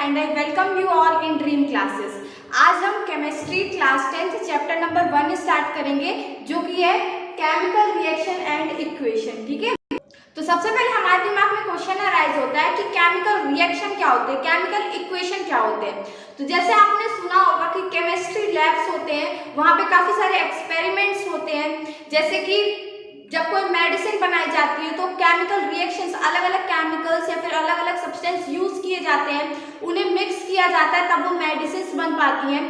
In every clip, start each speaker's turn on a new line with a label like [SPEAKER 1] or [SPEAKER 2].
[SPEAKER 1] and I welcome you all in dream classes. आज हम chemistry class 10th chapter number 1 start करेंगे जो कि है केमिकल रिएक्शन एंड इक्वेशन। ठीक है, तो सबसे पहले हमारे दिमाग में क्वेश्चन अराइज होता है कि केमिकल रिएक्शन क्या होते हैं, केमिकल इक्वेशन क्या होते हैं। तो जैसे आपने सुना होगा कि केमिस्ट्री लैब्स होते हैं, वहाँ पे काफ़ी सारे एक्सपेरिमेंट्स होते हैं। जैसे कि जब कोई मेडिसिन बनाई जाती है तो केमिकल रिएक्शंस, अलग अलग केमिकल्स या फिर अलग अलग सब्सटेंस यूज किए जाते हैं, उन्हें मिक्स किया जाता है, तब वो मेडिसिन बन पाती हैं।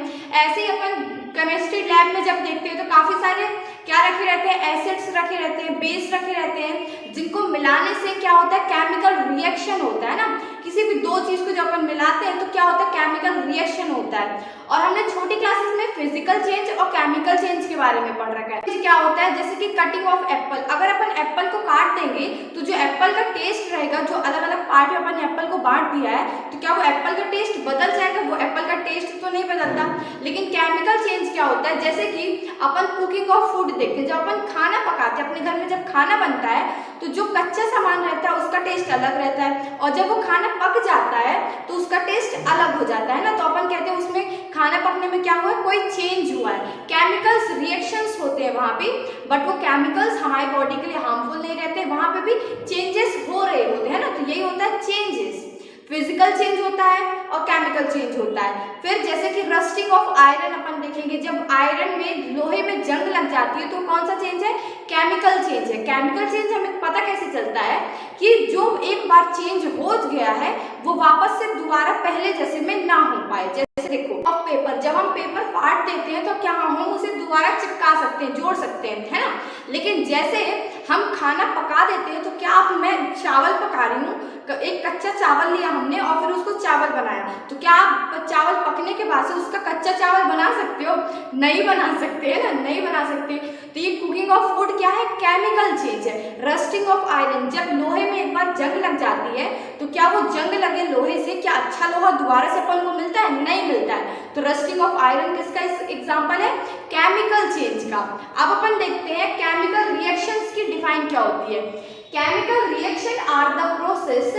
[SPEAKER 1] ऐसे ही अपन केमिस्ट्री लैब में जब देखते हैं तो काफ़ी सारे क्या रखे रहते हैं, एसिड्स रखे रहते हैं, बेस रखे रहते हैं, जिनको मिलाने से क्या होता है, केमिकल रिएक्शन होता है ना। किसी भी दो चीज़ को जब अपन मिलाते हैं तो क्या होता है, केमिकल रिएक्शन होता है। और हमने छोटी क्लासेस में फिजिकल चेंज और केमिकल चेंज के बारे में पढ़ रखा है। क्या होता है, जैसे कि कटिंग ऑफ एप्पल, अगर अपन एप्पल को काट देंगे तो जो एप्पल का टेस्ट रहेगा, जो अलग अलग पार्ट में अपन एप्पल को बांट दिया है, तो क्या वो एप्पल का टेस्ट बदल जाएगा? वो एप्पल का टेस्ट तो नहीं बदलता। लेकिन केमिकल चेंज क्या होता है, जैसे कि अपन कुकिंग ऑफ फूड देखते हैं, जब अपन खाना पकाते हैं अपने घर में, जब खाना बनता है तो जो कच्चा सामान रहता है उसका टेस्ट अलग रहता है, और जब वो खाना पक जाता है तो उसका टेस्ट अलग हो जाता है ना। तो अपन कहते हैं उसमें खाना पकने में क्या हुआ है, कोई चेंज हुआ है। केमिकल्स रिएक्शंस होते हैं वहाँ पे, बट वो केमिकल्स हमारी बॉडी के लिए हार्मफुल नहीं रहते, वहाँ पे भी चेंजेस हो रहे होते हैं ना। तो यही होता है चेंजेस, फिजिकल चेंज होता है और केमिकल चेंज होता है। फिर जैसे कि रस्टिंग ऑफ आयरन अपन देखेंगे, जब आयरन में, लोहे में जंग लग जाती है तो कौन सा चेंज है, केमिकल चेंज है। केमिकल चेंज हमें पता कैसे चलता है कि जो एक बार चेंज हो गया है वो वापस से दोबारा पहले जैसे में ना हो पाए। जैसे देखो ऑफ पेपर, जब हम पेपर फाड़ देते हैं तो क्या हम उसे दोबारा चिपका सकते हैं, जोड़ सकते हैं, है ना। लेकिन जैसे हम खाना पका देते हैं तो क्या आप, मैं चावल पका रही हूँ, एक कच्चा चावल लिया हमने और फिर उसको चावल बनाया, तो क्या आप चावल पकने के बाद से उसका कच्चा चावल बना सकते हो? नहीं बना सकते, है ना, नहीं बना सकते। तो ये कुकिंग ऑफ फूड क्या है, केमिकल चेंज है। रस्टिंग ऑफ आयरन, जब लोहे में एक बार जंग लग जाती है तो क्या वो जंग लगे लोहे से, क्या अच्छा लोहा दोबारा से अपन को मिलता है? नहीं मिलता है। तो रस्टिंग ऑफ आयरन किसका एग्जाम्पल है, केमिकल चेंज का। अब अपन देखते हैं केमिकल रिएक्शंस की डिफाइन क्या होती है। Chemical reaction are the process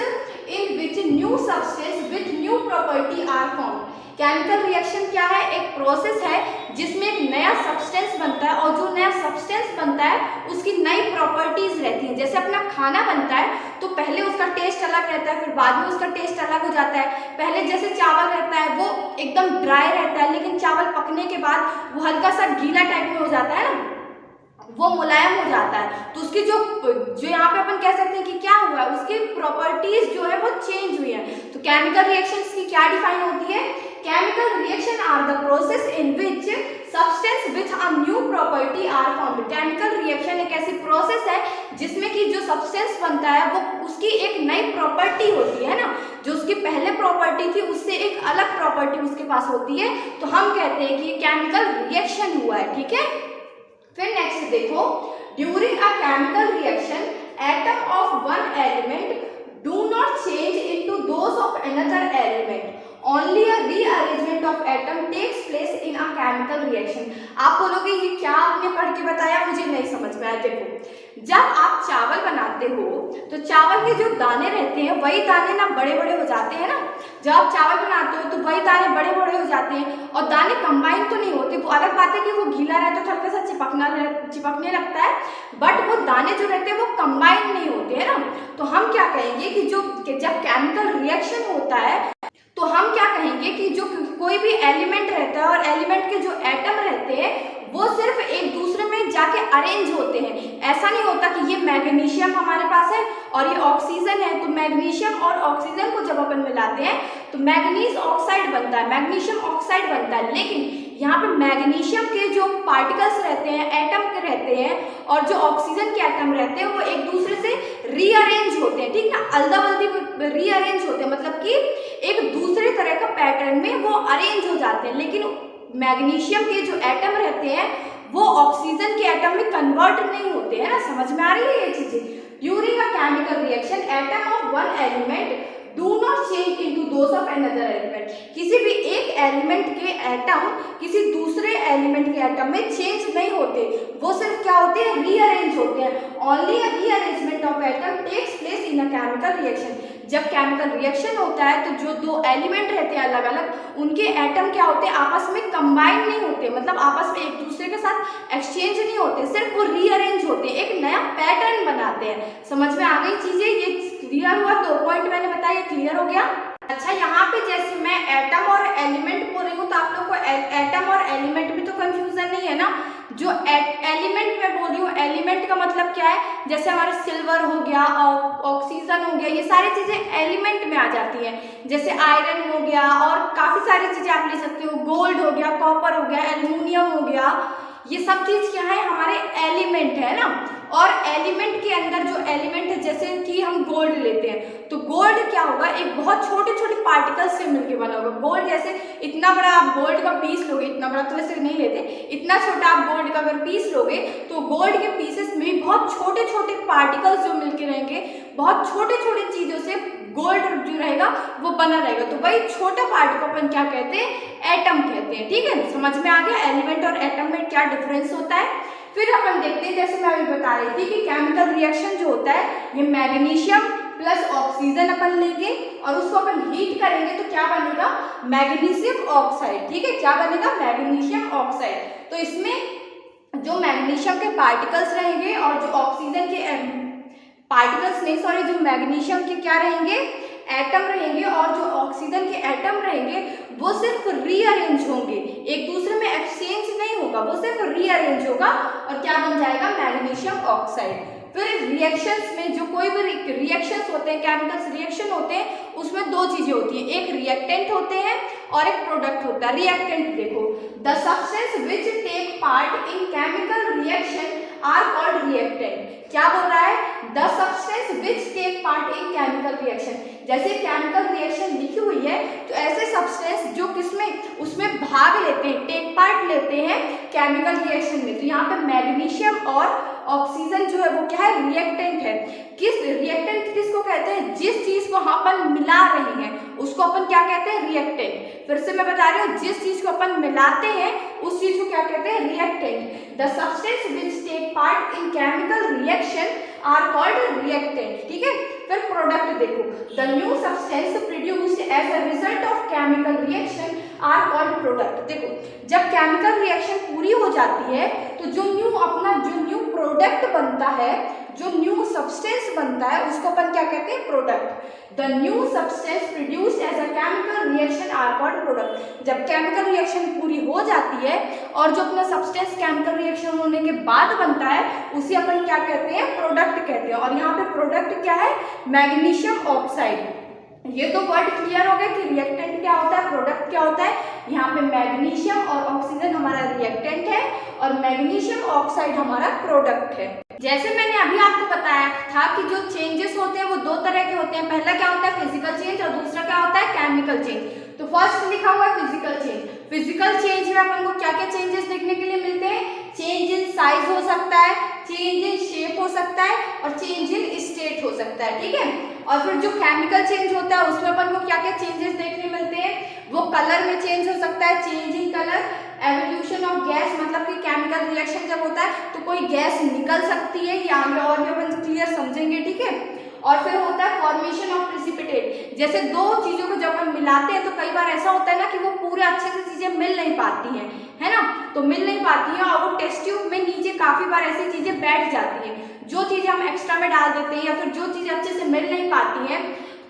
[SPEAKER 1] in which new substance with new property are formed. Chemical reaction क्या है, एक प्रोसेस है जिसमें एक नया सब्सटेंस बनता है, और जो नया सब्सटेंस बनता है उसकी नई प्रॉपर्टीज रहती हैं। जैसे अपना खाना बनता है तो पहले उसका टेस्ट अलग रहता है, फिर बाद में उसका टेस्ट अलग हो जाता है। पहले जैसे चावल रहता है वो एकदम ड्राई रहता है, लेकिन चावल पकने के बाद वो हल्का सा गीला टाइप में हो जाता है ना, वो मुलायम हो जाता है। तो उसकी जो यहाँ पे अपन कह सकते हैं कि क्या हुआ है, उसकी प्रॉपर्टीज जो है वो चेंज हुई है। तो केमिकल रिएक्शंस की क्या डिफाइन होती है, chemical reaction are the process in which substance with a new property are formed. Chemical reaction एक ऐसी प्रोसेस है जिसमें कि जो सब्सटेंस बनता है वो उसकी एक नई प्रॉपर्टी होती है ना, जो उसकी पहले प्रॉपर्टी थी उससे एक अलग प्रॉपर्टी उसके पास होती है। तो हम कहते हैं कि ये केमिकल रिएक्शन हुआ है। ठीक है, फिर नेक्स्ट देखो, during a chemical reaction atom of one element do not change into those of another element, only a rearrangement of atom takes place in a chemical reaction. आप बोलोगे ये क्या आपने पढ़ के बताया, मुझे नहीं समझ में आया। देखो, जब आप चावल बनाते हो तो चावल के जो दाने रहते हैं वही दाने ना बड़े बड़े हो जाते हैं ना। जब आप चावल बनाते हो तो वही दाने बड़े बड़े हो जाते हैं, और दाने कंबाइन तो नहीं होते। वो अलग बात है कि वो गीला रहता है तो हल्का सा चिपकने लगता है, बट वो दाने जो रहते हैं वो कंबाइन नहीं होते हैं ना। तो हम क्या कहेंगे कि जब केमिकल रिएक्शन होता है तो हम क्या कहेंगे कि जो कोई भी एलिमेंट रहता है और एलिमेंट के जो एटम रहते हैं वो सिर्फ एक दूसरे में जाके अरेंज होते हैं। ऐसा नहीं होता कि ये मैग्नीशियम हमारे पास है और ये ऑक्सीजन है, तो मैग्नीशियम और ऑक्सीजन को जब अपन मिलाते हैं तो मैग्नीज ऑक्साइड बनता है, मैग्नीशियम ऑक्साइड बनता है। लेकिन यहाँ पे मैग्नीशियम के जो पार्टिकल्स रहते हैं, एटम के रहते हैं, और जो ऑक्सीजन के एटम रहते हैं वो एक दूसरे से रीअरेंज होते हैं। ठीक ना, अदला बदली रीअरेंज होते हैं, मतलब कि एक दूसरे तरह का पैटर्न में वो अरेंज हो जाते हैं। लेकिन मैग्नीशियम के जो एटम रहते हैं वो ऑक्सीजन के एटम में कन्वर्ट नहीं होते हैं ना। समझ में आ रही है ये चीजें। During a chemical reaction atom of one element do not change into those of another element. किसी भी एक एलिमेंट के एटम किसी दूसरे एलिमेंट के एटम में चेंज नहीं होते, वो सिर्फ क्या होते हैं, रीअरेंज होते हैं। Only a rearrangement of atom takes place in a chemical reaction. जब केमिकल रिएक्शन होता है तो जो दो एलिमेंट रहते हैं अलग अलग, उनके एटम क्या होते हैं, आपस में कंबाइन नहीं होते, मतलब आपस में एक दूसरे के साथ एक्सचेंज नहीं होते, सिर्फ वो रीअरेंज होते हैं, एक नया पैटर्न बनाते हैं। समझ में आ गई चीजें, ये क्लियर हुआ? 2 पॉइंट मैंने बताया, क्लियर हो गया? अच्छा, यहाँ पे जैसे मैं एटम और एलिमेंट बोल रही हूँ तो आप लोग को एटम और एलिमेंट में तो कंफ्यूजन नहीं है ना? जो एलिमेंट मैं बोल रही हूँ, एलिमेंट का मतलब क्या है, जैसे हमारा सिल्वर हो गया, ऑक्सीजन हो गया, ये सारी चीजें एलिमेंट में आ जाती हैं। जैसे आयरन हो गया और काफी सारी चीजें आप ले सकते हो, गोल्ड हो गया, कॉपर हो गया, एल्युमिनियम हो गया, ये सब चीज क्या है, हमारे एलिमेंट है ना। और एलिमेंट के अंदर जो एलिमेंट है, जैसे कि हम गोल्ड लेते हैं तो गोल्ड क्या होगा, एक बहुत छोटे छोटे पार्टिकल्स से मिलकर बना होगा। गोल्ड जैसे इतना बड़ा आप गोल्ड का पीस लोगे, इतना बड़ा तो वैसे नहीं लेते, इतना छोटा आप गोल्ड का अगर पीस लोगे तो गोल्ड के पीसेस में भी बहुत छोटे छोटे पार्टिकल्स जो मिलके रहेंगे, बहुत छोटे छोटे चीजों से गोल्ड जो रहेगा वो बना रहेगा। तो वही छोटा पार्ट को अपन क्या कहते हैं, एटम कहते हैं। ठीक है, समझ में आ गया एलिमेंट और एटम में क्या डिफरेंस होता है। फिर अपन देखते हैं, जैसे मैं अभी बता रही थी कि केमिकल रिएक्शन जो होता है, ये मैग्नीशियम प्लस ऑक्सीजन अपन लेंगे और उसको अपन हीट करेंगे तो क्या बनेगा, मैग्नीशियम ऑक्साइड। ठीक है, क्या बनेगा, मैग्नीशियम ऑक्साइड। तो इसमें जो मैग्नीशियम के पार्टिकल्स रहेंगे और जो ऑक्सीजन के पार्टिकल्स नहीं, सॉरी, जो मैग्नीशियम के क्या रहेंगे, एटम रहेंगे, और जो ऑक्सीजन के एटम रहेंगे वो सिर्फ रीअरेंज होंगे, एक दूसरे में एक्सचेंज नहीं होगा, वो सिर्फ रीअरेंज होगा और क्या बन जाएगा, मैग्नीशियम ऑक्साइड। फिर रिएक्शंस में जो कोई भी रिएक्शंस होते हैं, केमिकल्स रिएक्शन होते हैं, उसमें दो चीजें होती हैं, एक रिएक्टेंट होते हैं और एक प्रोडक्ट होता है। रिएक्टेंट देखो, the substance which take part in chemical reaction are called reactant. क्या बोल रहा है, the substance which take part in chemical reaction. जैसे केमिकल रिएक्शन लिखी हुई है तो ऐसे सब्सटेंस जो किसमें, उसमें भाग लेते हैं, टेक पार्ट लेते हैं केमिकल रिएक्शन में। तो यहाँ पे मैग्नीशियम और ऑक्सीजन जो है वो क्या है, रिएक्टेंट है। किस रिएक्टेंट किसको कहते हैं, जिस चीज को अपन मिला रहे हैं उसको अपन क्या कहते हैं, रिएक्टेंट। फिर से मैं बता रही हूँ, जिस चीज को अपन मिलाते हैं उस चीज को क्या कहते हैं, reactant. The substance which take part in chemical reaction are called reactant. ठीक है, फिर प्रोडक्ट देखो, the new substance produced as a result of chemical reaction are called product. देखो, जब केमिकल रिएक्शन पूरी हो जाती है तो जो न्यू प्रोडक्ट बनता है, जो न्यू सब्सटेंस बनता है, उसको अपन क्या कहते हैं, product. The new substance produced as a chemical reaction are called product. जब केमिकल रिएक्शन पूरी हो जाती है और जो अपना सब्सटेंस केमिकल रिएक्शन होने के बाद बनता है, उसे अपन क्या कहते हैं, प्रोडक्ट कहते हैं। और यहाँ पे प्रोडक्ट क्या है, मैग्नीशियम ऑक्साइड। ये तो वर्ड क्लियर हो गया कि रिएक्टेंट क्या होता है, प्रोडक्ट क्या होता है। यहाँ पे मैग्नीशियम और ऑक्सीजन हमारा रिएक्टेंट है और मैग्नीशियम ऑक्साइड हमारा प्रोडक्ट है। जैसे मैंने अभी आपको बताया था कि जो चेंजेस होते हैं वो दो तरह के होते हैं। पहला क्या होता है, फिजिकल चेंज, और दूसरा क्या होता है, केमिकल चेंज। तो फर्स्ट लिखा हुआ है फिजिकल चेंज। फिजिकल चेंज में अपन को क्या क्या चेंजेस देखने के लिए मिलते हैं, चेंज इन साइज हो सकता है, चेंज इन शेप हो सकता है और चेंज इन स्टेट हो सकता है। ठीक है, और फिर जो केमिकल चेंज होता है उसमें अपन को क्या क्या चेंजेस देखने मिलते हैं, वो कलर में चेंज हो सकता है, change in colour, evolution of gas, मतलब कि केमिकल रिएक्शन जब होता है तो कोई गैस निकल सकती है, ये आगे और भी अपन क्लियर समझेंगे। ठीक है, और फिर होता है फॉर्मेशन ऑफ प्रेसिपिटेट। जैसे दो चीजों को जब हम मिलाते हैं तो कई बार ऐसा होता है ना कि वो पूरे अच्छे से चीजें मिल नहीं पाती हैं, है ना, तो मिल नहीं पाती हैं और वो टेस्ट ट्यूब में नीचे काफी बार ऐसी चीजें बैठ जाती हैं। जो चीजें हम एक्स्ट्रा में डाल देते हैं या फिर जो चीजें अच्छे से मिल नहीं पाती हैं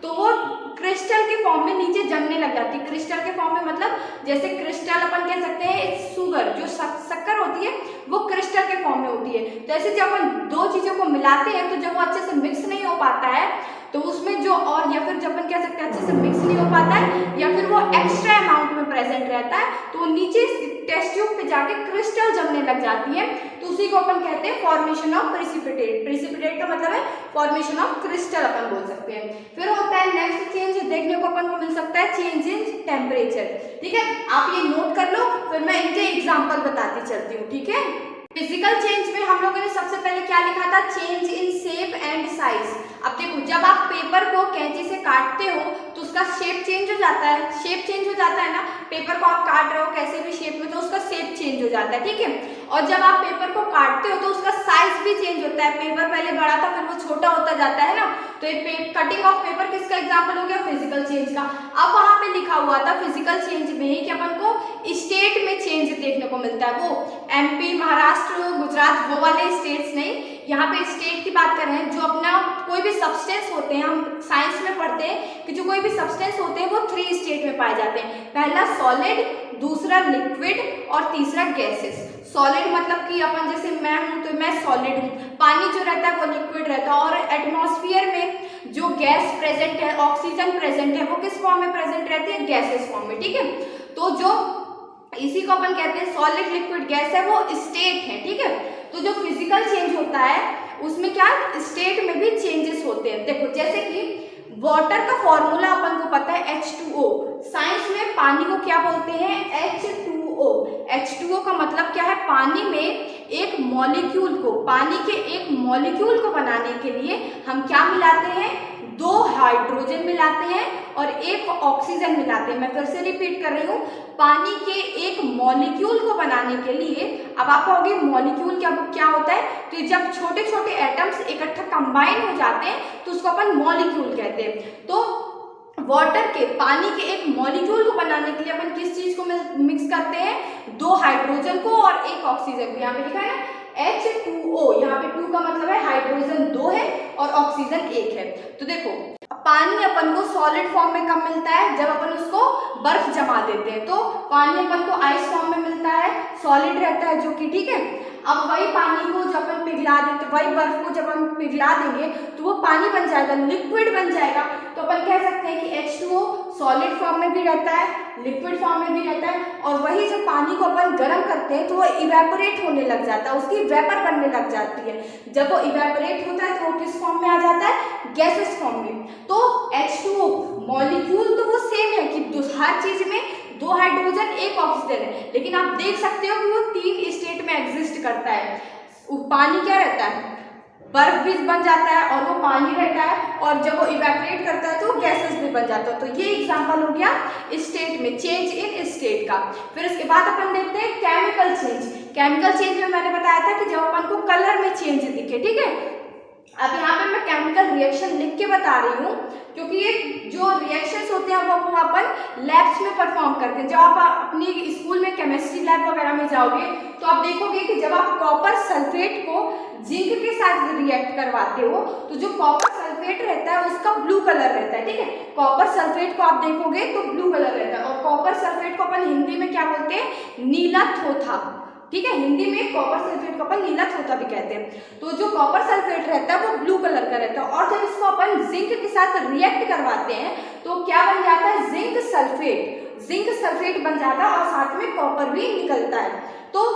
[SPEAKER 1] तो वो क्रिस्टल के फॉर्म में नीचे जमने लग जाती है। क्रिस्टल के फॉर्म में मतलब जैसे क्रिस्टल अपन कह सकते हैं शुगर, जो शक्कर होती है वो क्रिस्टल के फॉर्म में होती है। तो ऐसे जब अपन दो चीजों को मिलाते हैं तो जब वो अच्छे से मिक्स नहीं हो पाता है तो उसमें जो, और या फिर जब अपन कह सकते हैं अच्छे से मिक्स नहीं हो पाता है या फिर वो एक्स्ट्रा अमाउंट में प्रेजेंट रहता है तो वो नीचे टेस्ट ट्यूब पे जाके क्रिस्टल जमने लग जाती है, तो उसी को अपन कहते हैं फॉर्मेशन ऑफ प्रेसिपिटेट। प्रेसिपिटेट का मतलब है फॉर्मेशन ऑफ क्रिस्टल अपन बोल सकते हैं। फिर होता है नेक्स्ट चेंज देखने को अपन को मिल सकता है, चेंज इन टेम्परेचर। ठीक है, आप ये नोट कर लो, फिर मैं इनके एग्जाम्पल बताती चलती हूँ। ठीक है, फिजिकल चेंज में हम लोगों ने सबसे पहले क्या लिखा था, change in shape and size. अब देखो, जब आप पेपर को कैंची से काटते हो तो उसका शेप चेंज हो जाता है, शेप चेंज हो जाता है ना, पेपर को आप काट रहे हो कैसे भी शेप में तो उसका शेप चेंज हो जाता है। ठीक है, और जब आप पेपर को काटते हो तो उसका साइज भी चेंज होता है, पेपर पहले बड़ा था फिर वो छोटा होता जाता है ना, तो ये कटिंग ऑफ पेपर किसका एग्जाम्पल हो गया, फिजिकल चेंज का। अब वहां पे लिखा हुआ था फिजिकल चेंज में ही कि अपन को स्टेट में चेंज देखने को मिलता है, वो एमपी, महाराष्ट्र, गुजरात, वो वाले स्टेट्स नहीं, यहाँ पे स्टेट की बात कर रहे हैं। जो अपना कोई भी सब्सटेंस होते हैं, हम साइंस में पढ़ते हैं कि जो कोई भी सब्सटेंस होते हैं वो 3 स्टेट में पाए जाते हैं, पहला सॉलिड, दूसरा लिक्विड और तीसरा गैसेस। सॉलिड मतलब कि अपन जैसे मैं हूँ तो मैं सॉलिड हूँ, पानी जो रहता है वो लिक्विड रहता है, और एटमॉस्फेयर में जो गैस प्रेजेंट है, ऑक्सीजन प्रेजेंट है, वो किस फॉर्म में प्रेजेंट रहती है, गैसेस फॉर्म में, ठीक है। तो जो इसी को अपन कहते हैं सॉलिड, लिक्विड, गैस है, वो स्टेट है, ठीक है। तो जो फिजिकल चेंज होता है उसमें क्या स्टेट में भी चेंजेस होते हैं। देखो जैसे कि वाटर का फॉर्मूला अपन को पता है H2O, साइंस में पानी को क्या बोलते हैं, H2O। H2O का मतलब क्या है, पानी में एक मॉलिक्यूल को, पानी के एक मॉलिक्यूल को बनाने के लिए हम क्या मिलाते हैं, 2 हाइड्रोजन मिलाते हैं और 1 ऑक्सीजन मिलाते हैं। मैं फिर से रिपीट कर रही हूँ, पानी के एक मॉलिक्यूल को बनाने के लिए, अब आप कहोगे मॉलिक्यूल क्या होता है, तो जब छोटे छोटे एटम्स इकट्ठा कंबाइन हो जाते हैं तो उसको अपन मॉलिक्यूल कहते हैं। तो वाटर के, पानी के एक मॉलिक्यूल को बनाने के लिए अपन किस चीज को मिक्स करते हैं, 2 हाइड्रोजन को और 1 ऑक्सीजन को। यहाँ पे लिखा है H2O, यहाँ पे 2 का मतलब है हाइड्रोजन 2 है और ऑक्सीजन 1 है। तो देखो पानी अपन को सॉलिड फॉर्म में कब मिलता है, जब अपन उसको बर्फ जमा देते हैं, तो पानी अपन को आइस फॉर्म में मिलता है, सॉलिड रहता है जो कि, ठीक है। अब वही पानी को जब अपन पिघला देते, वही बर्फ को जब हम पिघला देंगे तो वो पानी बन जाएगा, लिक्विड बन जाएगा। तो अपन कह सकते हैं कि H2O सॉलिड फॉर्म में भी रहता है, लिक्विड फॉर्म में भी रहता है, और वही जब पानी को अपन गर्म करते हैं तो वो इवेपोरेट होने लग जाता है, उसकी वेपर बनने लग जाती है। जब वो इवेपोरेट होता है तो वो किस फॉर्म में आ जाता है, गैसेस फॉर्म में। तो H2O मॉलिक्यूल तो वो सेम है कि हर चीज में 2 हाइड्रोजन 1 ऑक्सीजन है, लेकिन आप देख सकते हो कि वो 3 स्टेट में एग्जिस्ट करता है। पानी क्या रहता है, बर्फ भी बन जाता है और वो पानी रहता है, और जब वो इवेपोरेट करता है तो गैसेस भी बन जाता है। तो ये एग्जांपल हो गया स्टेट में, चेंज इन स्टेट का। फिर इसके बाद अपन देखते हैं केमिकल चेंज। केमिकल चेंज में मैंने बताया था कि जब अपन को कलर में चेंज दिखे, ठीक है। अब यहाँ पे मैं केमिकल रिएक्शन लिख के बता रही हूँ, क्योंकि ये जो रिएक्शंस होते हैं वो अपन लैब्स में परफॉर्म करते हैं। जब आप अपनी स्कूल में केमिस्ट्री लैब वगैरह में जाओगे तो आप देखोगे कि जब आप कॉपर सल्फेट को जिंक के साथ रिएक्ट करवाते हो तो जो कॉपर सल्फेट रहता है उसका ब्लू कलर रहता है, ठीक है। कॉपर सल्फेट को आप देखोगे तो ब्लू कलर रहता है, और कॉपर सल्फेट को अपन हिंदी में क्या बोलते हैं, नीला थोथा, ठीक है। हिंदी में कॉपर सल्फेट को अपन नीला थोथा भी कहते हैं। तो जो कॉपर सल्फेट रहता है वो ब्लू कलर का रहता है, और जब इसको अपन जिंक के साथ रिएक्ट करवाते हैं तो क्या बन जाता है, जिंक सल्फेट, जिंक सल्फेट बन जाता है और साथ में कॉपर भी निकलता है। तो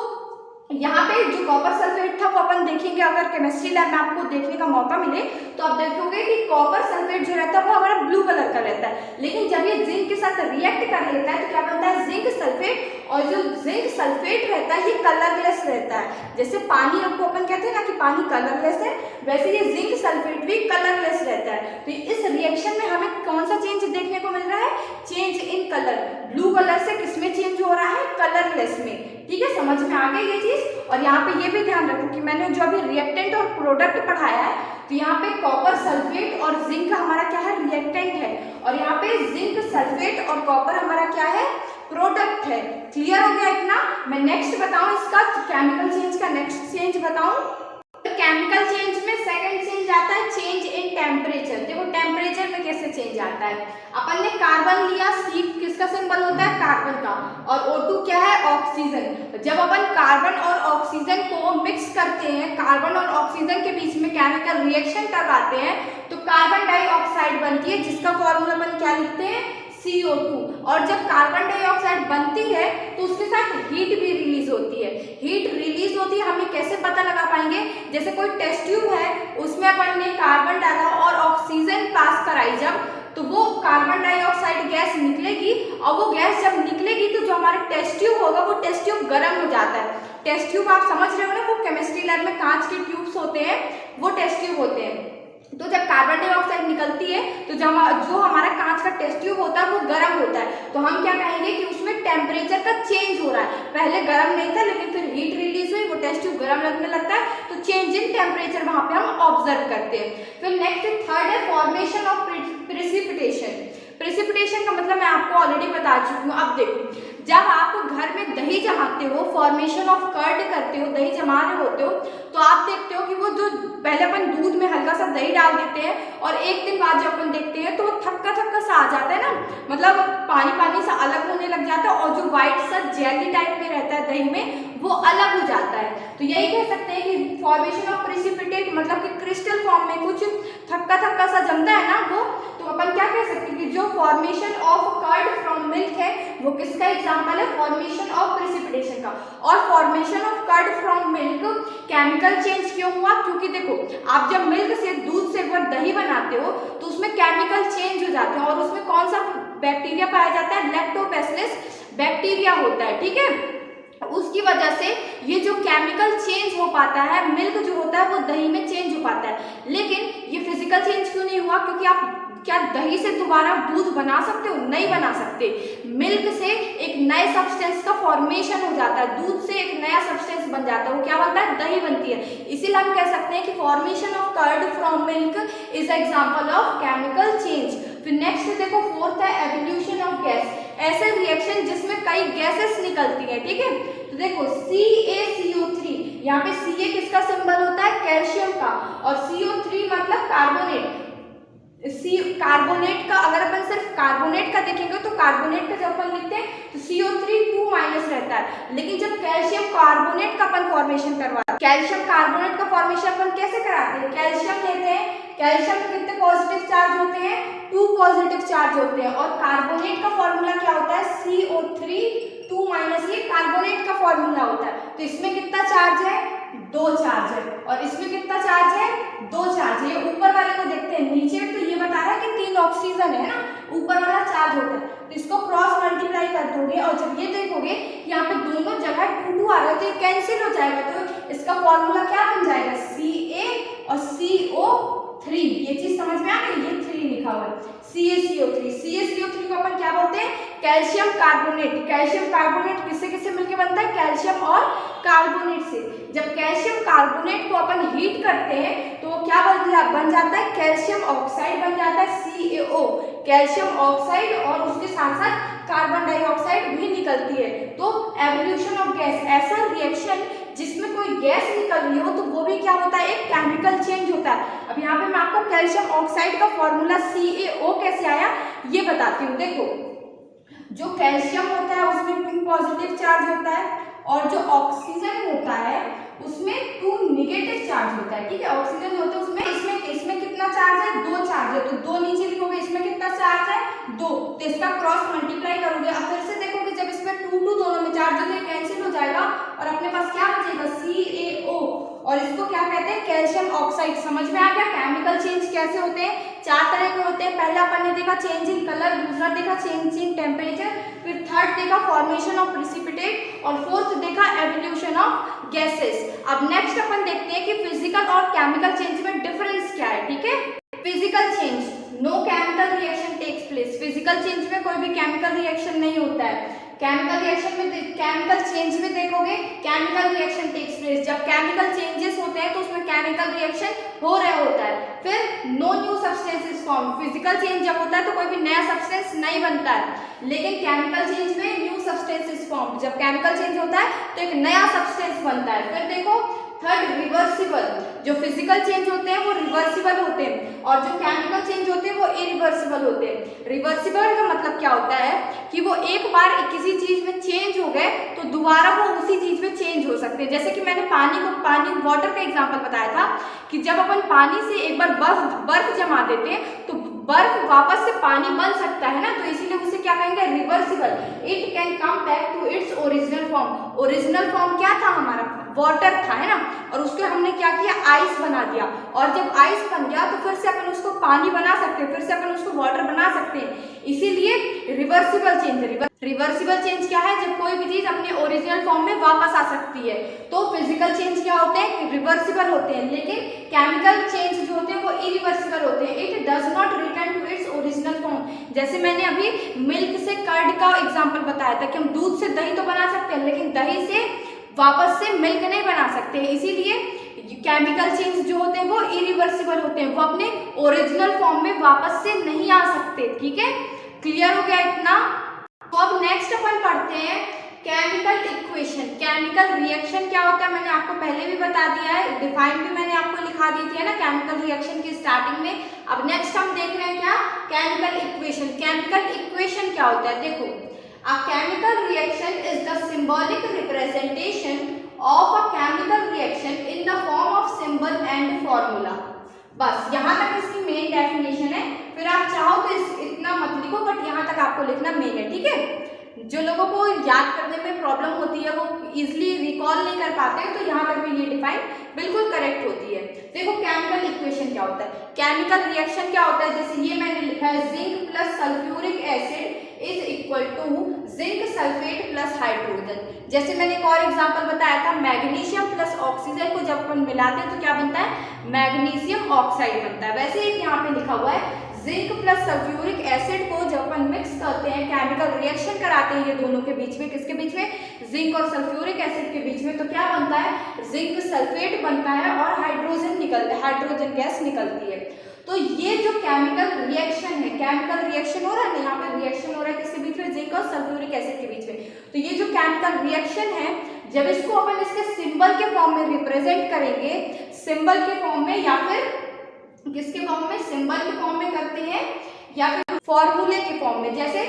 [SPEAKER 1] यहाँ पे जो कॉपर सल्फेट था वो अपन देखेंगे, अगर केमिस्ट्री लैब में आपको देखने का मौका मिले तो आप देखोगे कि कॉपर सल्फेट जो रहता है वो हमारा ब्लू कलर का रहता है, लेकिन जब ये जिंक के साथ रिएक्ट कर लेता है तो क्या बनता है, जिंक सल्फेट। और जो जिंक सल्फेट रहता है ये कलरलेस रहता है। जैसे पानी आपको अपन कहते हैं ना कि पानी कलरलेस है, वैसे ये जिंक सल्फेट भी कलरलेस रहता है। तो इस रिएक्शन में हमें कौन सा चेंज देखने को मिल रहा है, change in colour. Blue colour से किसमें चेंज हो रहा है, कलरलेस में, ठीक है। समझ में आ गई ये चीज। और यहाँ पे ये भी ध्यान रखो कि मैंने जो अभी रिएक्टेंट और प्रोडक्ट पढ़ाया है, तो यहाँ पे कॉपर सल्फेट और जिंक हमारा क्या है, रिएक्टेंट है, और यहाँ पे जिंक सल्फेट और कॉपर हमारा क्या है, प्रोडक्ट है। क्लियर हो गया इतना। मैं नेक्स्ट बताऊं इसका केमिकल चेंज का नेक्स्ट चेंज बताऊं। तो केमिकल चेंज में सेकंड चेंज आता है चेंज इन टेम्परेचर। देखो टेम्परेचर में कैसे चेंज आता है, अपन ने कार्बन लिया, C किसका सिंबल होता है, कार्बन का, और O2 क्या है, ऑक्सीजन। जब अपन कार्बन और ऑक्सीजन को मिक्स करते हैं, कार्बन और ऑक्सीजन के बीच में केमिकल रिएक्शन करवाते हैं तो कार्बन डाइऑक्साइड बनती है, जिसका फॉर्मूला अपन क्या लिखते हैं, CO2। और जब कार्बन डाइऑक्साइड बनती है तो उसके साथ हीट भी रिलीज होती है। हीट रिलीज होती है, हमें कैसे पता लगा पाएंगे, जैसे कोई टेस्ट ट्यूब है उसमें अपन ने कार्बन डाला और ऑक्सीजन पास कराई जब, तो वो कार्बन डाइऑक्साइड गैस निकलेगी, और वो गैस जब निकलेगी तो जो हमारा टेस्ट ट्यूब होगा वो टेस्ट ट्यूब गर्म हो जाता है। टेस्ट ट्यूब आप समझ रहे हो ना, वो केमिस्ट्री लैब में कांच के ट्यूब्स होते हैं, वो टेस्ट ट्यूब होते हैं। तो जब कार्बन डाइऑक्साइड निकलती है तो जो हमारा कांच का टेस्ट ट्यूब होता है वो गर्म होता है, तो हम क्या कहेंगे कि उसमें टेम्परेचर का चेंज हो रहा है। पहले गर्म नहीं था लेकिन फिर हीट रिलीज हुई, वो टेस्ट ट्यूब गर्म लगने लगता है, तो चेंज इन टेम्परेचर वहां पे हम ऑब्जर्व करते हैं। फिर नेक्स्ट थर्ड है फॉर्मेशन ऑफ प्रेसिपिटेशन। प्रेसिपिटेशन का मतलब मैं आपको ऑलरेडी बता चुकी हूँ। अब देखो, जब आप घर में दही जमाते हो, फॉर्मेशन ऑफ कर्ड करते हो, दही जमा रहे होते हो, तो आप देखते हो कि वो जो पहले अपन दूध में हल्का सा दही डाल देते हैं और एक दिन बाद जब अपन देखते हैं तो वो थक्का थक्का सा आ जाता है ना, मतलब पानी पानी सा अलग होने लग जाता है और जो व्हाइट सा जेली टाइप में रहता है दही में वो अलग हो जाता है। तो यही कह सकते हैं कि फॉर्मेशन ऑफ प्रेसिपिटेट मतलब कि क्रिस्टल फॉर्म में कुछ थक्का थक्का सा जमता है ना वो, तो अपन क्या कह सकते हैं कि जो formation of curd from milk है वो किसका एग्जांपल है, फॉर्मेशन ऑफ प्रेसिपिटेशन का। और formation of curd from milk chemical change क्यों हुआ, क्योंकि देखो आप जब मिल्क से दूध से एक बार दही बनाते हो तो उसमें केमिकल चेंज हो जाते हैं और उसमें कौन सा बैक्टीरिया पाया जाता है, लैक्टोबैसिलस बैक्टीरिया होता है, ठीक है। उसकी वजह से ये जो केमिकल चेंज हो पाता है, मिल्क जो होता है वो दही में चेंज हो पाता है। लेकिन ये फिजिकल चेंज क्यों नहीं हुआ, क्योंकि आप क्या दही से दोबारा दूध बना सकते हो, नहीं बना सकते। मिल्क से एक नए सब्सटेंस का फॉर्मेशन हो जाता है, दूध से एक नया सब्सटेंस बन जाता है, वो क्या बनता है, दही बनती है। इसीलिए हम कह सकते हैं कि formation of curd from milk is example of chemical change. फिर नेक्स्ट देखो फोर्थ है एवोल्यूशन ऑफ गैस, ऐसे रिएक्शन जिसमें कई गैसेस निकलती है, ठीक है। तो देखो CaCO3, यहाँ पे Ca किसका सिंबल होता है, कैल्शियम का, और CO3 मतलब कार्बोनेट। कार्बोनेट का अगर अपन सिर्फ कार्बोनेट का देखेंगे तो कार्बोनेट का जब अपन लिखते हैं तो CO3 2- रहता है, लेकिन जब कैल्शियम कार्बोनेट का अपन फॉर्मेशन करवाते हैं, कैल्शियम कार्बोनेट का फॉर्मेशन अपन कैसे कराते हैं, कैल्शियम लेते हैं, कैल्शियम में कितने पॉजिटिव चार्ज होते हैं, 2 पॉजिटिव चार्ज होते हैं, और कार्बोनेट का फॉर्मूला क्या होता है, CO3 2- ये कार्बोनेट का फॉर्मूला होता है। तो इसमें कितना चार्ज है, 2 चार्ज है, और इसमें कितना चार्ज है, 2 चार्ज है। ये ऊपर वाले को देखते हैं, नीचे तो ये बता रहा है कि 3 ऑक्सीजन है ना, ऊपर वाला चार्ज होता है, तो इसको क्रॉस मल्टीप्लाई कर दोगे और जब ये देखोगे यहाँ पे दोनों जगह 2 आ रहा है तो ये कैंसिल हो जाएगा, तो इसका फॉर्मूला क्या बन जाएगा, Ca और CO3। ये चीज समझ में आ गई, ये 3 लिखा हुआ है, CaCO3। CaCO3 को अपन क्या बोलते हैं, कैल्शियम कार्बोनेट। कैल्शियम कार्बोनेट किससे किससे मिलकर बनता है, कैल्शियम और कार्बोनेट से। जब कैल्शियम कार्बोनेट को अपन हीट करते हैं तो वो क्या बन जाता है, कैल्शियम ऑक्साइड बन जाता है, CaO, कैल्शियम ऑक्साइड, और उसके साथ साथ कार्बन डाइऑक्साइड भी निकलती है। तो एवोल्यूशन ऑफ गैस, ऐसा रिएक्शन जिसमें कोई गैस निकल रही हो तो वो भी क्या होता है, एक केमिकल चेंज होता है। अब यहाँ पे मैं आपको कैल्शियम ऑक्साइड का फॉर्मूला CaO कैसे आया ये बताती हूँ। देखो जो कैल्शियम होता है उसमें 2 पॉजिटिव चार्ज होता है और जो ऑक्सीजन होता है उसमें 2 नेगेटिव चार्ज होता है, ठीक है। ऑक्सीजन होता है उसमें, इसमें कितना चार्ज है, 2 चार्ज है, तो 2 नीचे लिखोगे, इसमें कितना चार्ज है, 2, तो इसका क्रॉस मल्टीप्लाई करोगे। अब फिर से देखोगे जब इसमें 2 दोनों में चार्ज होते कैंसिल हो जाएगा और अपने पास क्या बचेगा, CaO, और इसको क्या कहते हैं, कैल्शियम ऑक्साइड। समझ में आ गया केमिकल चेंज कैसे होते हैं, 4 तरह के होते हैं। पहला अपन ने देखा चेंज इन कलर, दूसरा देखा चेंज इन टेम्परेचर, फिर थर्ड देखा फॉर्मेशन ऑफ प्रेसिपिटेट, और फोर्थ देखा एवोल्यूशन ऑफ गैसेस। अब नेक्स्ट अपन देखते हैं कि फिजिकल और केमिकल चेंज में डिफरेंस क्या है, ठीक है। Physical change, no chemical reaction takes place. Physical change में कोई भी केमिकल रिएक्शन नहीं होता है। केमिकल रिएक्शन में, केमिकल चेंज में देखोगे केमिकल रिएक्शन टेक्स प्लेस, जब केमिकल चेंजेस होते हैं तो उसमें केमिकल रिएक्शन हो रहा होता है। फिर no new substance is form, physical change जब होता है तो कोई भी नया सब्सटेंस नहीं बनता है, लेकिन केमिकल चेंज में न्यू सब्सटेंस इज फॉर्म, जब केमिकल चेंज होता है तो एक नया सब्सटेंस बनता है। फिर देखो थर्ड रिवर्सिबल, जो फिजिकल चेंज होते हैं वो रिवर्सिबल होते हैं और जो केमिकल चेंज होते हैं वो इरिवर्सिबल होते हैं। रिवर्सिबल का मतलब क्या होता है कि वो एक बार किसी चीज में चेंज हो गए तो दोबारा वो उसी चीज में चेंज हो सकते हैं। जैसे कि मैंने पानी वाटर का एग्जांपल बताया था कि जब अपन पानी से एक बार बर्फ जमा देते हैं तो बर्फ वापस से पानी बन सकता है ना, तो इसीलिए उसे क्या कहेंगे, reversible. It can come back to its original form. Original form क्या था हमारा, वाटर था, है ना, और उसके हमने क्या किया, आइस बना दिया, और जब आइस बन गया तो फिर से अपन उसको पानी बना सकते हैं, फिर से अपन उसको वाटर बना सकते हैं, इसीलिए रिवर्सिबल चेंज। रिवर्सिबल चेंज क्या है, जब कोई भी चीज अपने ओरिजिनल फॉर्म में वापस आ सकती है। तो फिजिकल चेंज क्या होते हैं, रिवर्सिबल होते हैं, लेकिन केमिकल चेंज जो होते हैं वो इरिवर्सिबल होते हैं। It does not return to its original form. जैसे मैंने अभी मिल्क से कर्ड का एग्जाम्पल बताया था कि हम दूध से दही तो बना सकते हैं, लेकिन दही से वापस से मिल्क नहीं बना सकते, इसीलिए केमिकल चेंज जो होते हैं वो इरिवर्सिबल होते हैं, वो अपने ओरिजिनल फॉर्म में वापस से नहीं आ सकते। ठीक है, क्लियर हो गया इतना। तो अब नेक्स्ट अपन पढ़ते हैं केमिकल इक्वेशन। केमिकल रिएक्शन क्या होता है मैंने आपको पहले भी बता दिया है, डिफाइन भी मैंने आपको लिखा दी थी ना केमिकल रिएक्शन की स्टार्टिंग में। अब नेक्स्ट हम देख रहे हैं क्या, केमिकल इक्वेशन। केमिकल इक्वेशन क्या होता है, देखो अ chemical reaction is the symbolic representation of a chemical reaction in the form of symbol and formula. बस यहाँ तक इसकी मेन डेफिनेशन है, फिर आप चाहो तो इतना मत लिखो, बट यहाँ तक आपको लिखना मेन है। ठीक है, जो लोगों को याद करने में प्रॉब्लम होती है, वो इजीली रिकॉल नहीं कर पाते हैं, तो यहाँ तक भी ये डिफाइन बिल्कुल करेक्ट होती है। देखो केमिकल इक्वेशन क्या होता है, केमिकल रिएक्शन क्या होता है, जैसे ये मैंने लिखा है zinc plus sulphuric acid is equal to zinc sulphate plus hydrogen. जैसे मैंने एक और एग्जांपल बताया था, मैग्नीशियम प्लस ऑक्सीजन को जब अपन मिलाते हैं तो क्या बनता है, मैग्नीशियम ऑक्साइड बनता है। वैसे एक यहाँ पे लिखा हुआ है जिंक प्लस सल्फ्यूरिक एसिड को जब अपन मिक्स करते हैं, केमिकल रिएक्शन कराते हैं ये दोनों के बीच में, किसके बीच में, जिंक और सल्फ्यूरिक एसिड के बीच में, तो क्या बनता है, जिंक सल्फेट बनता है और हाइड्रोजन गैस निकलती है। तो ये जो केमिकल रिएक्शन है, केमिकल रिएक्शन हो रहा है, यहाँ पे रिएक्शन हो रहा है किसके बीच में, जिंक और सल्फ्यूरिक एसिड के बीच में। तो ये जो केमिकल रिएक्शन है, जब इसको अपन इसके सिंबल के फॉर्म में रिप्रेजेंट करेंगे, सिंबल के फॉर्म में या फिर किसके फॉर्म में, सिंबल के फॉर्म में करते हैं या फिर फॉर्मूले के फॉर्म में। जैसे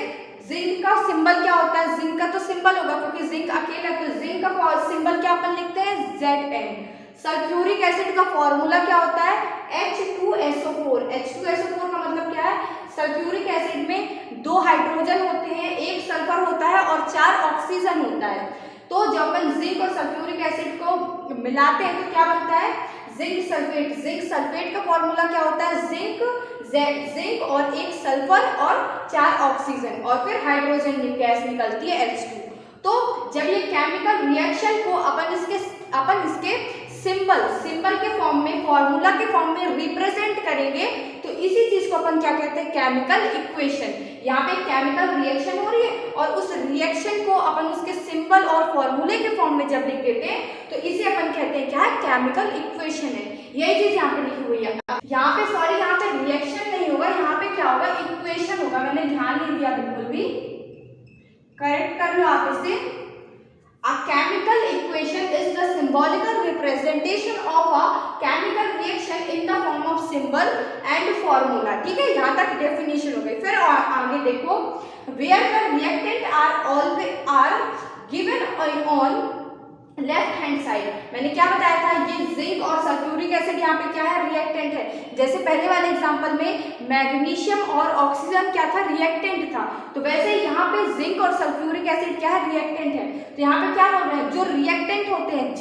[SPEAKER 1] जिंक का सिंबल क्या होता है, जिंक का तो सिंबल होगा क्योंकि जिंक अकेला, तो जिंक का सिंबल क्या अपन लिखते हैं, Zn। सल्फ्यूरिक एसिड का फॉर्मूला क्या होता है, H2SO4। H2SO4 का मतलब क्या है, सल्फ्यूरिक एसिड में 2 हाइड्रोजन होते हैं, 1 सल्फर होता है और 4 ऑक्सीजन होता है। तो जब अपन जिंक और सल्फ्यूरिक एसिड को मिलाते हैं तो क्या बनता है, जिंक सल्फेट। जिंक सल्फेट का फॉर्मूला क्या होता है, जिंक और 1 सल्फर और 4 ऑक्सीजन और फिर हाइड्रोजन गैस निकलती है H2। तो जब ये केमिकल रिएक्शन को अपन इसके सिंबल के फॉर्म में, फॉर्मूला के फॉर्म में रिप्रेजेंट करेंगे, तो इसी चीज को अपन क्या कहते हैं, केमिकल इक्वेशन। यहाँ पे केमिकल रिएक्शन हो रही है और उस रिएक्शन को अपन उसके सिंबल और फॉर्मूले के फॉर्म में जब लिख देते हैं तो इसे अपन कहते हैं क्या है, केमिकल इक्वेशन है। यही चीज यहाँ पे लिखी हुई है। यहाँ पे सॉरी, यहाँ पे रिएक्शन नहीं होगा, यहाँ पे क्या होगा, इक्वेशन होगा। मैंने ध्यान नहीं दिया बिल्कुल भी, करेक्ट कर लो आप इसे। A chemical equation is the symbolical representation of a chemical reaction in the form of symbol and formula। ठीक है, यहाँ तक डेफिनेशन हो गई। फिर आगे देखो, where the reactant are given on left hand side. मैंने क्या बताया था, ये जिंक और सल्फ्यूरिक एसिड यहाँ पे क्या है, रिएक्टेंट है। जैसे पहले वाले एग्जांपल में मैग्नीशियम और ऑक्सीजन क्या था, रिएक्टेंट था, तो वैसे यहाँ पे जिंक और सल्फ्यूरिक एसिड क्या है, रिएक्टेंट है। तो यहाँ पे क्या हो रहा है, जो रिएक्टेंट होते हैं,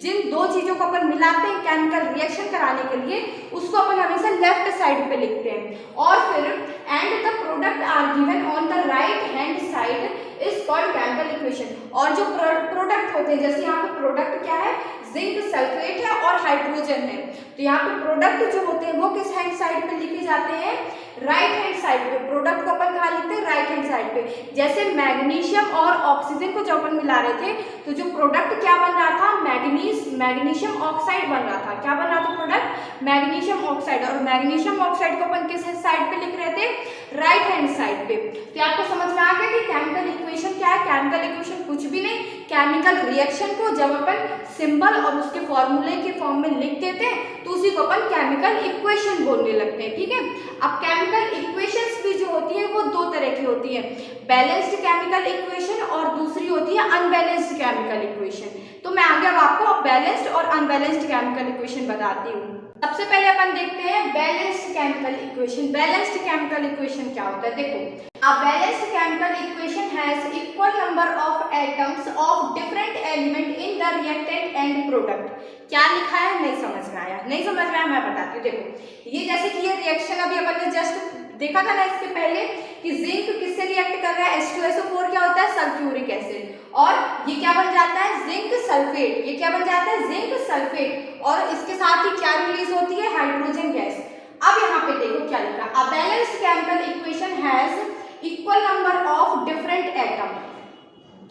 [SPEAKER 1] जिन दो चीजों को अपन मिलाते हैं केमिकल रिएक्शन कराने के लिए, उसको अपन हमेशा लेफ्ट साइड पे लिखते हैं। और फिर and the product are given on the right hand side is called chemical equation. और जो प्रोडक्ट होते हैं, जैसे यहाँ पे प्रोडक्ट क्या है, जिंक सल्फेट है और हाइड्रोजन है, तो यहाँ पे प्रोडक्ट जो होते हैं वो किस हैंड साइड पे लिखे जाते हैं, राइट हैंड साइड पे। प्रोडक्ट को अपन कहाँ लिखते हैं, राइट हैंड साइड पे। जैसे मैग्नीशियम और ऑक्सीजन को जब अपन मिला रहे थे तो जो प्रोडक्ट क्या बन रहा था, मैग्नीशियम ऑक्साइड बन रहा था। क्या बन रहा था प्रोडक्ट, मैग्नीशियम ऑक्साइड। और मैग्नीशियम ऑक्साइड को अपन किस साइड पे लिख रहे थे, राइट हैंड साइड पे। तो आपको समझ में आ गया कि केमिकल इक्वेशन क्या है। केमिकल इक्वेशन कुछ भी नहीं, केमिकल रिएक्शन को जब अपन सिंबल और उसके फॉर्मूले के फॉर्म में लिख देते हैं तो उसी को अपन केमिकल इक्वेशन बोलने लगते हैं। ठीक है, अब केमिकल इक्वेशंस भी जो होती है वो 2 तरह की होती है, बैलेंस्ड केमिकल इक्वेशन और दूसरी होती है अनबैलेंस्ड केमिकल इक्वेशन। तो मैं आगे अब आपको बैलेंस्ड और अनबैलेंस्ड केमिकल इक्वेशन बताती हूँ। सबसे पहले अपन देखते हैं balanced chemical equation. Balanced chemical equation क्या होता है, देखो a balanced chemical equation has equal number of atoms of different element in the reactant and product। क्या लिखा है, नहीं समझ में आया, नहीं समझ में आया, मैं बताती हूँ। देखो ये जैसे कि ये रिएक्शन अभी अपन ने जस्ट देखा था ना इसके पहले कि जिंक किससे रिएक्ट कर रहा है, H2SO4 क्या होता है, सल्फ्यूरिक एसिड, और ये क्या बन जाता है, जिंक सल्फेट। ये क्या बन जाता है, जिंक सल्फेट, और इसके साथ ही क्या रिलीज होती है, हाइड्रोजन गैस। अब यहाँ पे देखो क्या लिखा, a balanced chemical equation has equal number of different atom.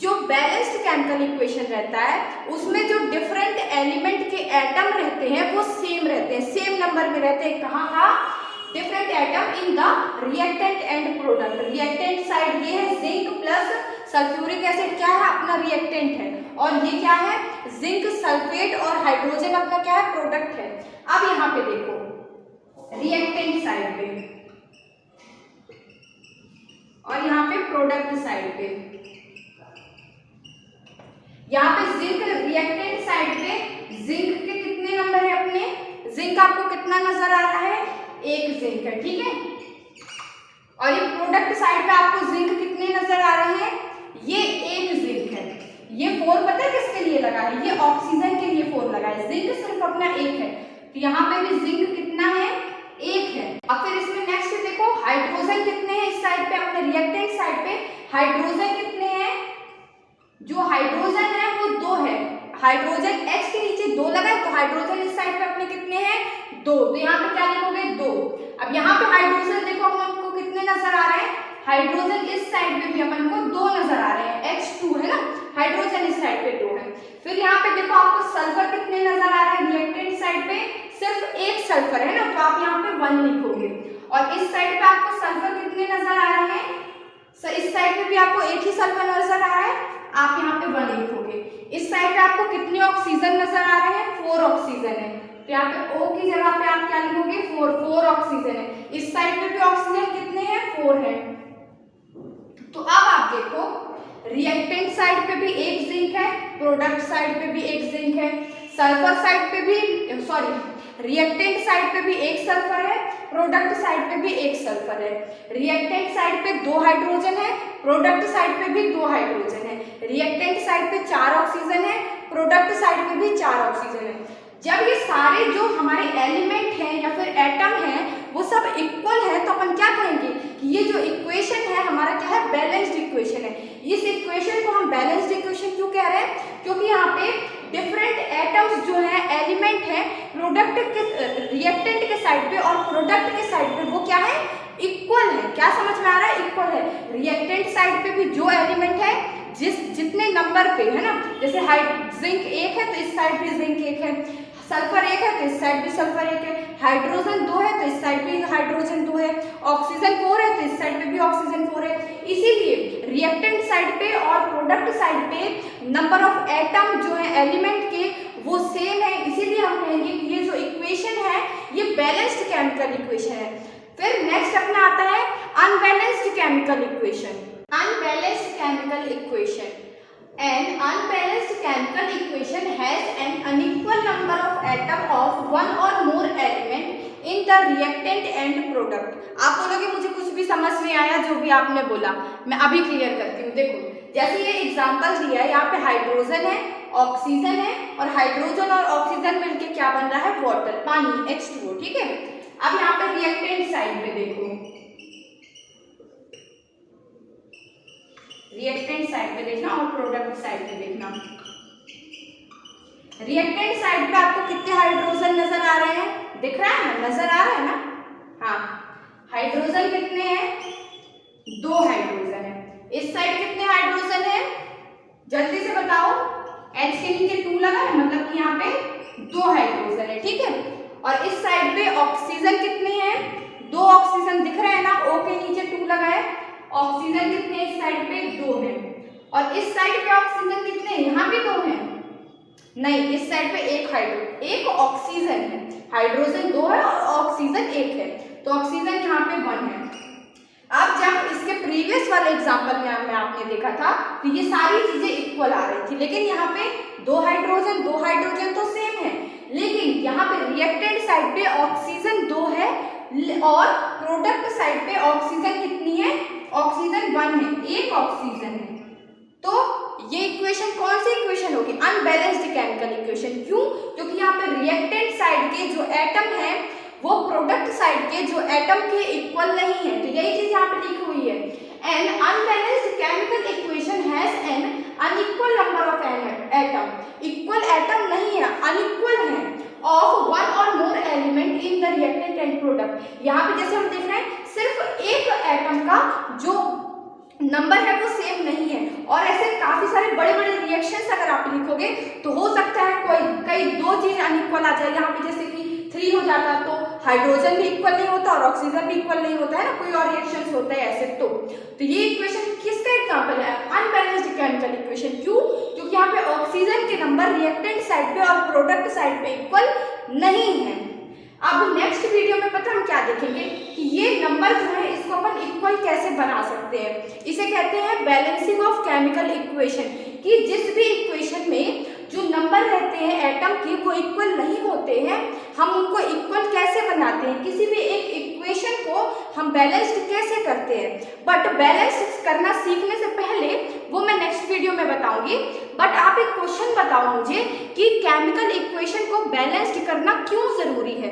[SPEAKER 1] जो बैलेंस्ड केमिकल इक्वेशन रहता है उसमें जो डिफरेंट एलिमेंट के एटम रहते हैं वो सेम रहते हैं, सेम नंबर में रहते हैं। कहाँ कहाँ? Different atom in the reactant and product. Reactant side ये है जिंक प्लस सल्फ्यूरिक एसिड, क्या है? अपना रिएक्टेंट है। और ये क्या है? जिंक सल्फेट और हाइड्रोजन अपना क्या है? प्रोडक्ट है। अब यहाँ पे देखो रिएक्टेंट साइड पे और यहाँ पे प्रोडक्ट साइड पे। यहाँ पे जिंक रिएक्टेंट साइड पे जिंक के कितने नंबर है अपने? जिंक आपको कितना नजर आ रहा है? एक जिंक है, ठीक है। और ये प्रोडक्ट साइड पे आपको जिंक कितने नजर आ रहे हैं? ये एक जिंक है। ये 4 पता है किसके लिए लगा है? ये ऑक्सीजन के लिए 4 लगा है। जिंक सिर्फ अपना एक है, तो यहाँ पे भी जिंक कितना है? एक है। अब फिर इसमें नेक्स्ट देखो हाइड्रोजन कितने हैं इस साइड पे? अपने रिएक्टेंट साइड पे हाइड्रोजन कितने हैं? जो हाइड्रोजन है वो 2 है। हाइड्रोजन H के नीचे 2 लगा है, तो हाइड्रोजन इस साइड पे अपने कितने हैं? 2। तो यहाँ पे क्या लिखोगे? 2। अब यहाँ पे हाइड्रोजन देखो अपन को कितने नजर आ रहे हैं? हाइड्रोजन इस साइड पे भी अपन को 2 नजर आ रहे हैं, H2 है ना। हाइड्रोजन इस साइड पे 2 है। फिर यहाँ पे देखो आपको सल्फर कितने नजर आ रहे हैं? रिएक्टेंट साइड पे सिर्फ एक सल्फर है ना, तो आप यहाँ पे 1 लिखोगे। और इस साइड पे आपको सल्फर कितने नजर आ रहे हैं? इस साइड पे भी आपको एक ही सल्फर नजर आ रहा है, आप यहाँ पे 1 लिखोगे। इस साइड पे आपको कितने ऑक्सीजन नजर आ रहे हैं? 4 ऑक्सीजन है, तो यहाँ पे O की जगह पे आप क्या लिखोगे? 4 ऑक्सीजन है। इस साइड पे भी ऑक्सीजन कितने हैं? 4 है। तो अब आप देखो रिएक्टेंट साइड पे भी एक जिंक है, प्रोडक्ट साइड पे भी एक जिंक है, सल्फर साइड पे भी रिएक्टेंट साइड पे भी एक सल्फर है, प्रोडक्ट साइड पे भी एक सल्फर है। रिएक्टेंट साइड पे 2 हाइड्रोजन है, प्रोडक्ट साइड पे भी 2 हाइड्रोजन है। रिएक्टेंट साइड पे 4 ऑक्सीजन है, प्रोडक्ट साइड पे भी 4 ऑक्सीजन है। जब ये सारे जो हमारे एलिमेंट हैं या फिर एटम हैं वो सब इक्वल है, तो अपन क्या कहेंगे कि ये जो इक्वेशन है हमारा क्या है? बैलेंस्ड इक्वेशन है। इस इक्वेशन को हम बैलेंस्ड इक्वेशन क्यों कह रहे हैं? क्योंकि यहाँ पे डिफरेंट एटम्स जो है एलिमेंट है प्रोडक्ट के रिएक्टेंट के साइड पे और प्रोडक्ट के साइड पे वो क्या है? इक्वल है। क्या समझ में आ रहा है? इक्वल है। रिएक्टेंट साइड पे भी जो एलिमेंट है जितने नंबर पे है ना, जैसे जिंक 1 है तो इस साइड भी जिंक 1 है, सल्फर 1 है तो इस साइड भी सल्फर 1 है, हाइड्रोजन 2 है तो इस साइड भी हाइड्रोजन 2 है, ऑक्सीजन 4 है तो इस साइड पे भी ऑक्सीजन 4 है। इसीलिए रिएक्टेंट साइड पे और प्रोडक्ट साइड पे नंबर ऑफ एटम जो है एलिमेंट के वो सेम है। इसीलिए हम कहेंगे कि ये जो इक्वेशन है ये बैलेंस्ड केमिकल इक्वेशन है। फिर नेक्स्ट अपना आता है unbalanced chemical equation. Unbalanced chemical equation. An unbalanced chemical equation has an unequal number of atom of one or more element in the reactant and product. आप बोलोगे मुझे कुछ भी समझ नहीं आया जो भी आपने बोला, मैं अभी क्लियर करती हूँ। देखो जैसे ये एग्जांपल दिया है, यहाँ पे हाइड्रोजन है, ऑक्सीजन है और हाइड्रोजन और ऑक्सीजन मिलके क्या बन रहा है? वाटर, पानी, H2O, ठीक है। अब यहाँ पे रिएक्टेंट साइड पे देखो, रिएक्टेंट साइड पे देखना और प्रोडक्ट साइड पे देखना। रिएक्टेंट साइड पे आपको कितने हाइड्रोजन नजर आ रहे हैं? दिख रहा है ना? नजर आ रहा है ना? हाँ, हाइड्रोजन कितने हैं? 2 हाइड्रोजन है। इस साइड कितने हाइड्रोजन है? जल्दी से बताओ। H के नीचे 2 लगा है, मतलब कि यहाँ पे 2 हाइड्रोजन है, ठीक है। और इस साइड पे ऑक्सीजन कितने हैं? 2 ऑक्सीजन दिख रहे हैं ना? O के नीचे 2 लगा है। ऑक्सीजन कितने? इस साइड पे 2 है। और इस साइड पे ऑक्सीजन कितने? यहाँ भी 2 है। नहीं, इस साइड पे एक ऑक्सीजन है। हाइड्रोजन 2 है और ऑक्सीजन 1 है, तो ऑक्सीजन यहाँ पे 1 है। अब जब इसके प्रीवियस वाले एग्जांपल में आपने देखा था तो ये सारी चीजें इक्वल आ रही थी, लेकिन यहाँ पे 2 हाइड्रोजन तो सेम है, लेकिन यहाँ पे रिएक्टेंट साइड पे ऑक्सीजन 2 है और प्रोडक्ट साइड पे ऑक्सीजन कितनी है? ऑक्सीजन 1 है, एक ऑक्सीजन है। तो ये इक्वेशन कौन सी इक्वेशन होगी? Unbalanced chemical equation. क्यों? क्योंकि यहाँ पे रिएक्टेंट साइड के जो एटम है वो प्रोडक्ट साइड के जो एटम के इक्वल नहीं है, तो यही चीज यहाँ पे लिखी हुई है। N unbalanced chemical equation has an unequal number of atom. Equal atom नहीं है, अनइक्वल है, ऑफ 1 और मोर element in the reactant and product. यहाँ पे जैसे हम देख रहे हैं सिर्फ एक एटम का जो नंबर है वो सेम नहीं है। और ऐसे काफी सारे बड़े बड़े रिएक्शंस अगर आप लिखोगे तो हो सकता है कोई कई दो चीज अनइक्वल आ जाए। यहाँ पे जैसे कि 3 हो जाता तो हाइड्रोजन भी इक्वल नहीं होता और ऑक्सीजन भी इक्वल नहीं होता है ना, कोई और रिएक्शंस होता है ऐसे। तो ये इक्वेशन किसका एग्जांपल है? Unbalanced chemical equation. क्यों? क्योंकि यहाँ पे ऑक्सीजन के नंबर रिएक्टेंट साइड पे और प्रोडक्ट साइड पे इक्वल नहीं है। अब नेक्स्ट वीडियो में पता हम क्या देखेंगे कि ये नंबर जो है इसको अपन इक्वल कैसे बना सकते हैं। इसे कहते हैं बैलेंसिंग ऑफ केमिकल इक्वेशन, कि जिस भी इक्वेशन में जो नंबर रहते हैं एटम के वो इक्वल नहीं होते हैं, हम उनको इक्वल कैसे बनाते हैं। किसी भी एक इक्वेशन को हम बैलेंस्ड कैसे करते हैं। बट बैलेंस करना सीखने से पहले वो मैं नेक्स्ट वीडियो में बताऊंगी। बट आप एक क्वेश्चन बताओ मुझे कि केमिकल इक्वेशन को बैलेंस्ड करना क्यों जरूरी है।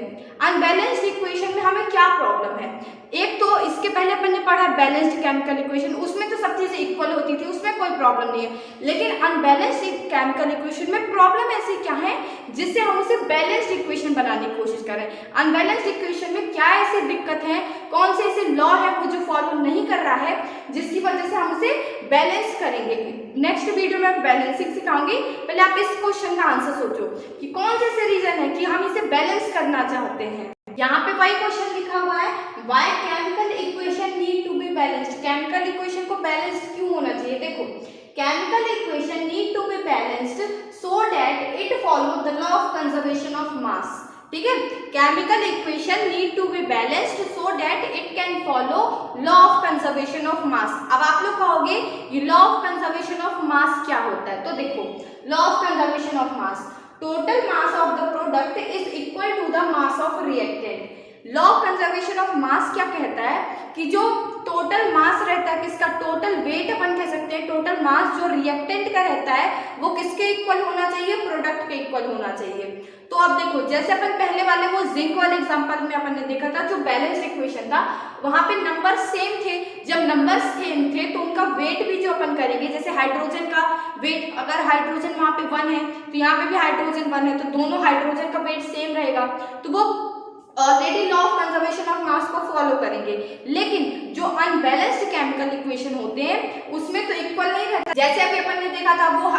[SPEAKER 1] अनबैलेंस्ड इक्वेशन में हमें क्या प्रॉब्लम है? एक तो इसके पहले अपन ने पढ़ा बैलेंस्ड केमिकल इक्वेशन, उसमें तो सब चीजें इक्वल होती थी, उसमें कोई प्रॉब्लम नहीं है। लेकिन अनबैलेंस्ड केमिकल इक्वेशन में प्रॉब्लम ऐसी क्या है जिससे हम उसे बैलेंस्ड इक्वेशन बनाने की कोशिश करें। अनबैलेंस्ड इक्वेशन में क्या ऐसी दिक्कत है, कौन से ऐसे लॉ है वो जो फॉलो नहीं कर रहा है जिसकी वजह से हम उसे बैलेंस करेंगे। नेक्स्ट वीडियो में बैलेंसिंग सिखाऊंगी। पहले आप इस क्वेश्चन का आंसर सोचो कि कौन से ऐसे रीजन है कि हम इसे बैलेंस करना चाहते हैं। यहाँ पे वही क्वेश्चन लिखा हुआ है, why chemical equation need to be balanced. Chemical equation को बैलेंस्ड क्यों होना चाहिए? देखो, chemical equation need to be balanced so that it follow the law of conservation of mass. ठीक है, chemical equation need to be balanced so that it can follow law of conservation of mass. अब आप लोग कहोगे ये law of conservation of mass क्या होता है? तो देखो, law of conservation of mass, total mass of the product is equal to the mass of reactant. Law of conservation of mass क्या कहता है कि जो टोटल मास रहता है किसका, टोटल वेट अपन कह सकते हैं, टोटल मास जो रिएक्टेंट का रहता है वो किसके इक्वल होना चाहिए? प्रोडक्ट के इक्वल होना चाहिए। तो अब देखो, जैसे अपन पहले वाले वो जिंक वाले एग्जांपल में अपन ने देखा था जो बैलेंस्ड इक्वेशन था, वहां पे नंबर सेम थे। जब नंबर सेम थे तो उनका वेट भी जो अपन करेंगे, जैसे हाइड्रोजन का वेट, अगर हाइड्रोजन वहां पे 1 है तो यहाँ पे भी हाइड्रोजन 1 है, तो दोनों हाइड्रोजन का वेट सेम रहेगा, तो वो already law of conservation of मास को फॉलो करेंगे। लेकिन जो अनबैलेंस्ड केमिकल इक्वेशन होते हैं उसमें तो इक्वल नहीं रहता। जैसे अभी अपन ने देखा था वो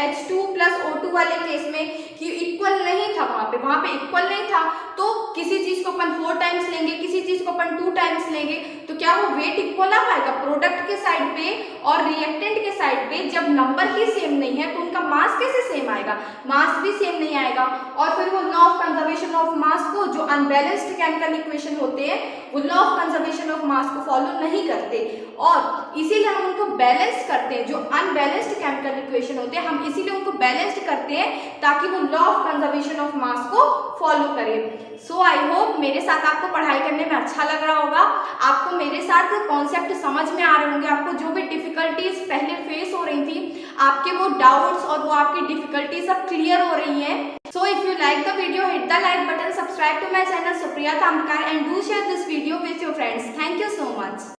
[SPEAKER 1] H2 + O2 वाले केस में कि इक्वल नहीं था, वहां पे इक्वल नहीं था। तो किसी चीज को अपन 4 टाइम्स लेंगे, किसी चीज को अपन 2 टाइम्स लेंगे, तो क्या वो वेट इक्वल आ पाएगा? प्रोडक्ट के साइड पे और रिएक्टेंट के साइड पे जब नंबर ही सेम नहीं है तो उनका मास कैसे सेम आएगा? मास भी सेम नहीं आएगा। और फिर वो लॉ ऑफ कंजर्वेशन ऑफ मास को, जो अनबैलेंस्ड केमिकल इक्वेशन होते हैं वो लॉ ऑफ कंजर्वेशन ऑफ मास को फॉलो नहीं करते, और इसीलिए हम उनको बैलेंस करते हैं। जो अनबैलेंस्ड केमिकल इक्वेशन होते हैं हम इसीलिए उनको बैलेंस्ड करते हैं ताकि वो लॉ ऑफ कंजर्वेशन ऑफ मास को फॉलो करें। सो आई होप मेरे साथ आपको पढ़ाई करने में अच्छा लग रहा होगा, आपको मेरे साथ कॉन्सेप्ट समझ में आ रहे होंगे, आपको जो भी डिफिकल्टीज पहले फेस हो रही थी, आपके वो डाउट्स और वो आपकी डिफिकल्टीज अब क्लियर हो रही हैं। So if you like the video, hit the like button, subscribe to my channel Supriya Tamkar and do share this video with your friends. Thank you so much.